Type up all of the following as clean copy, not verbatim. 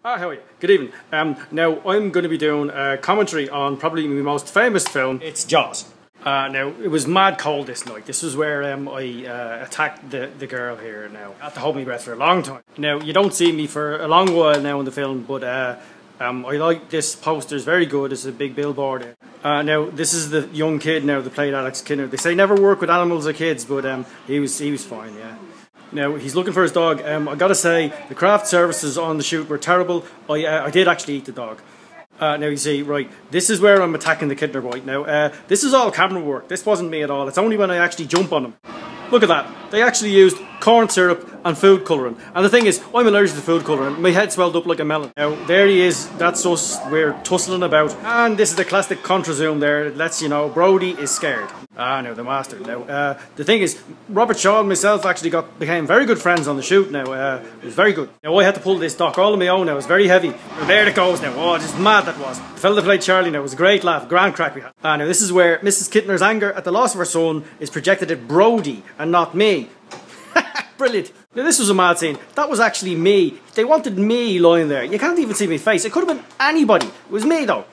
How are you? Good evening. Now, I'm going to be doing a commentary on probably my most famous film. It's Jaws. Now, it was mad cold this night. This was where I attacked the girl here now. I had to hold my breath for a long time. Now, you don't see me for a long while now in the film, but I like this poster. It's very good. It's a big billboard. Now, this is the young kid now that played Alex Kinner. They say never work with animals or kids, but he was fine, yeah. Now, he's looking for his dog. I gotta say, the craft services on the shoot were terrible. I did actually eat the dog. Now, you see, right, this is where I'm attacking the Kidner boy. Now, this is all camera work. This wasn't me at all. It's only when I actually jump on him. Look at that. They actually used corn syrup and food colouring. And the thing is, I'm allergic to food colouring. My head swelled up like a melon. Now, there he is. That's us. We're tussling about. And this is the classic contra zoom there. It lets you know Brody is scared. No, the master. Now, the thing is, Robert Shaw and myself actually became very good friends on the shoot now. It was very good. Now, I had to pull this dock all on my own now. It was very heavy. Now, there it goes now. Oh, just mad that was. The fella that played Charlie now, it was a great laugh. Grand crack we had. Now, this is where Mrs. Kidner's anger at the loss of her son is projected at Brody and not me. Brilliant. Now, this was a mad scene. That was actually me. They wanted me lying there. You can't even see my face. It could have been anybody. It was me, though.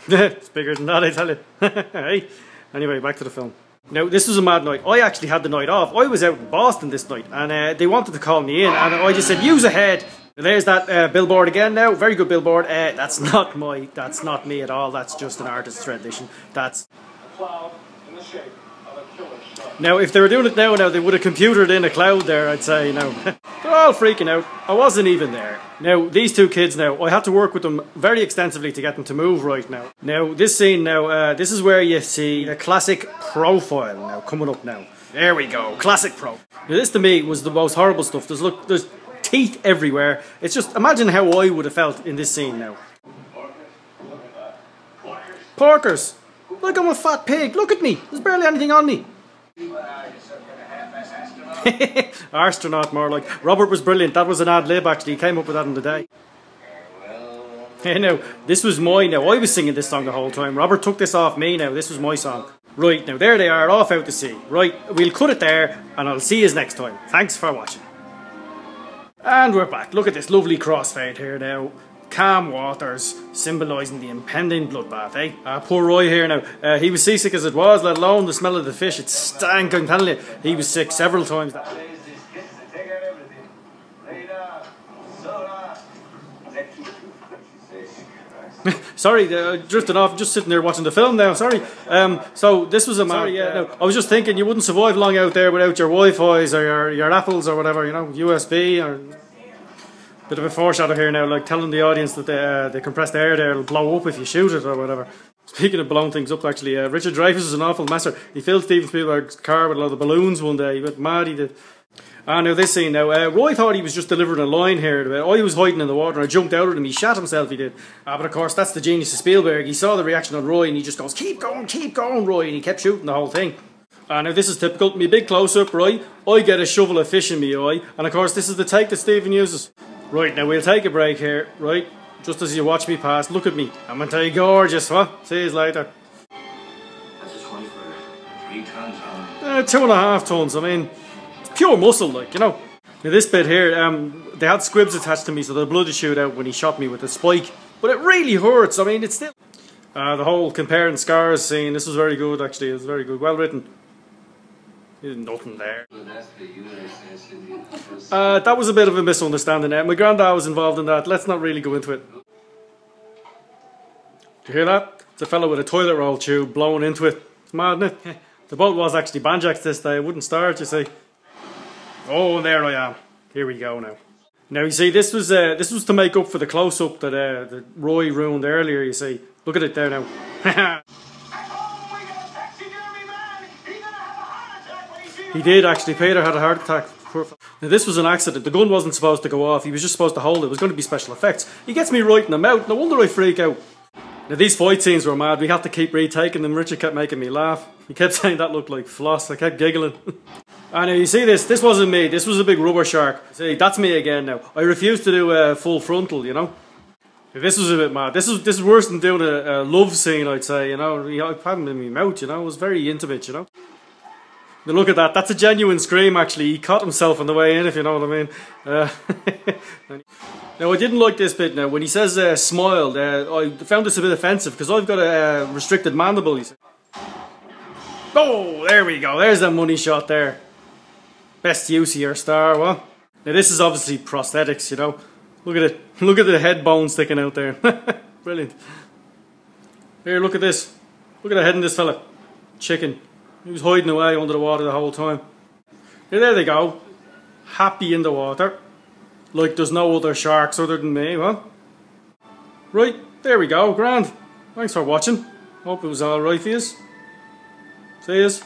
It's bigger than that, I tell you. Hey. Anyway, back to the film. Now, this was a mad night. I actually had the night off. I was out in Boston this night, and they wanted to call me in, and I just said, use ahead. There's that billboard again now. Very good billboard. That's not me at all. That's just an artist's rendition. That's a cloud in the shape of a killer shark. Now, if they were doing it now, they would have computered in a cloud there, I'd say, They're all freaking out. I wasn't even there. Now, these two kids now, I had to work with them very extensively to get them to move right now. Now, this scene now, this is where you see a classic profile now, coming up now. There we go, classic profile. Now, this to me was the most horrible stuff. There's teeth everywhere. It's just, imagine how I would have felt in this scene now. Porkers! Look, I'm a fat pig, look at me! There's barely anything on me. Astronaut, more like. Robert was brilliant. That was an ad-lib actually. He came up with that in the day. Hey, now, this was mine now. I was singing this song the whole time. Robert took this off me now. This was my song. Right, now there they are, off out to sea. Right, we'll cut it there and I'll see you next time. Thanks for watching. And we're back. Look at this lovely crossfade here now. Calm waters, symbolising the impending bloodbath, eh? Poor Roy here now. He was seasick as it was, let alone the smell of the fish. It stank, I'm telling you. He was sick several times. Sorry, drifting off, just sitting there watching the film now, sorry. So this was a mad, no, I was just thinking you wouldn't survive long out there without your Wi-Fi's or your Apples or whatever, USB or... Bit of a foreshadow here now, like telling the audience that the compressed air there will blow up if you shoot it or whatever. Speaking of blowing things up, actually, Richard Dreyfuss is an awful messer. He filled Steven Spielberg's car with a lot of balloons one day. He went mad, he did. Now this scene now, Roy thought he was just delivering a line here. I was hiding in the water and I jumped out at him. He shat himself, he did. But of course, that's the genius of Spielberg. He saw the reaction on Roy and he just goes, keep going, Roy. And he kept shooting the whole thing. Now this is typical. Me big close-up, right? I get a shovel of fish in me eye. And of course, this is the take that Steven uses. Right, now we'll take a break here, right? Just as you watch me pass, look at me. I'm gonna tell you gorgeous, what? See you later. That's a 20 for 3 tons, huh? 2.5 tons, I mean, it's pure muscle, like, Now this bit here, they had squibs attached to me so the blood would shoot out when he shot me with a spike. But it really hurts, I mean, it's still... the whole comparing scars scene, this was very good actually, it was very good, well written. There's nothing there. That was a bit of a misunderstanding there. My granddad was involved in that. Let's not really go into it. Do you hear that? It's a fellow with a toilet roll tube blowing into it. It's mad, isn't it? The boat was actually banjaxed this day. It wouldn't start, you see. Oh, and there I am. Here we go now. Now, you see, this was to make up for the close-up that Roy ruined earlier, you see. Look at it there now. He did actually. Peter had a heart attack. Now this was an accident. The gun wasn't supposed to go off. He was just supposed to hold it. It was going to be special effects. He gets me right in the mouth. No wonder I freak out. Now these fight scenes were mad. We had to keep retaking them. Richard kept making me laugh. He kept saying that looked like floss. I kept giggling. And now you see this. This wasn't me. This was a big rubber shark. See, that's me again now. I refuse to do a full frontal, This was a bit mad. This is worse than doing a love scene, I'd say, I had him in my mouth, It was very intimate, Now look at that, that's a genuine scream actually. He caught himself on the way in, if you know what I mean. Now I didn't like this bit now. When he says smiled, I found this a bit offensive because I've got a restricted mandible, he said. Oh, there we go, there's that money shot there. Best use of your star, well. Now this is obviously prosthetics, you know. Look at it, look at the head bone sticking out there. Brilliant. Here, look at this. Look at the head in this fella. Chicken. He was hiding away under the water the whole time. Here, there they go. Happy in the water. Like there's no other sharks other than me, well. Right, there we go, grand. Thanks for watching. Hope it was alright for yous. See yous.